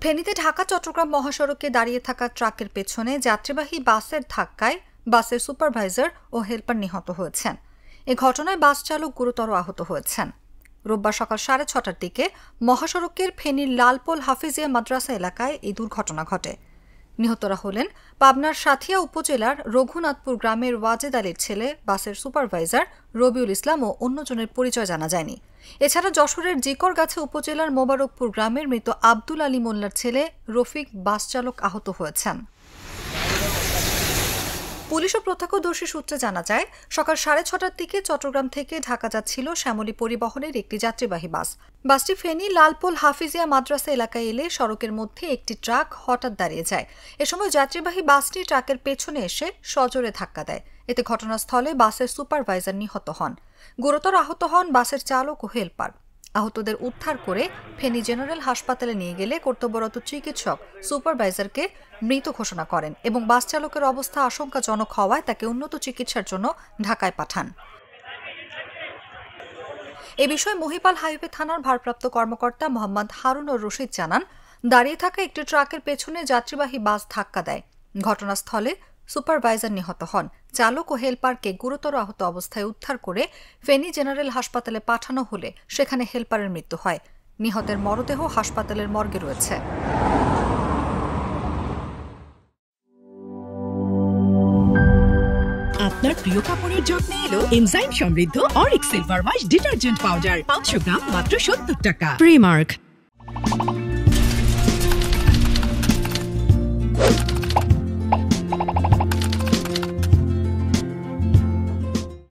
ফেনীতে ঢাকা চট্টগ্রাম মহাসড়কে দাঁড়িয়ে থাকা ট্রাকের পেছনে যাত্রীবাহী বাসের ধাক্কায় বাসের সুপারভাইজার ও হেলপার নিহত হয়েছেন। এ ঘটনায় বাস চালক গুরুতর আহত হয়েছেন। রোববার সকাল 6:30টার দিকে মহাসড়কের ফেনীর লালপোল হাফিজিয়া মাদ্রাসা এলাকায় এই দুর্ঘটনা ঘটে। নিহতরা হলেন পাবনার সাথিয়া উপজেলার রঘুনাথপুর গ্রামের ওয়াজেদ আলীর ছেলে বাসের সুপারভাইজার রবিউল ইসলাম ও অন্যজনের পরিচয় জানা যায়নি। এছাড়া যশোরের জিকরগাছা উপজেলার মোবারকপুর গ্রামের মৃত আব্দুল আলী মোল্লার ছেলে রফিক বাস চালক আহত হয়েছেন। পুলিশ ও প্রত্যক্ষদর্শী সূত্রে জানা যায়, সকাল 6:30টার দিকে চট্টগ্রাম থেকে ঢাকা যাচ্ছিল শ্যামলী পরিবহনের একটি যাত্রীবাহী বাস। বাসটি ফেনী লালপোল হাফিজিয়া মাদ্রাসা এলাকায় এলে সড়কের মধ্যে একটি ট্রাক হঠাৎ দাঁড়িয়ে যায়। এ সময় যাত্রীবাহী বাসটি ট্রাকের পেছনে এসে সজোরে ধাক্কা দেয়। এতে ঘটনাস্থলে বাসের সুপারভাইজার নিহত হন। গুরুতর আহত হন বাসের চালক ও হেলপার। আহতদের উদ্ধার করে ফেনী জেনারেল হাসপাতালে নিয়ে গেলে কর্তব্যরত চিকিৎসক সুপারভাইজারকে মৃত ঘোষণা করেন এবং বাস চালকের অবস্থা আশঙ্কাজনক হওয়ায় তাকে উন্নত চিকিৎসার জন্য ঢাকায় পাঠান। এ বিষয়ে মহিপাল হাইওয়ে থানার ভারপ্রাপ্ত কর্মকর্তা মোহাম্মদ হারুনুর রশিদ জানান, দাঁড়িয়ে থাকা একটি ট্রাকের পেছনে যাত্রীবাহী বাস ধাক্কা দেয়। ঘটনাস্থলে সুপারভাইজার নিহত হন। চালক ও হেলপারকে গুরুতর আহত অবস্থায় উদ্ধার করে ফেনী জেনারেল হাসপাতালে পাঠানো হলে সেখানে হেলপারের মৃত্যু হয়। নিহতের মরদেহ হাসপাতালের মর্গে রয়েছে। আপনার প্রিয় কাপড়ের যত্নে এলো এনজাইম সমৃদ্ধ Arik silver wash detergent powder 500 গ্রাম মাত্র 70 টাকা। প্রিমার্ক।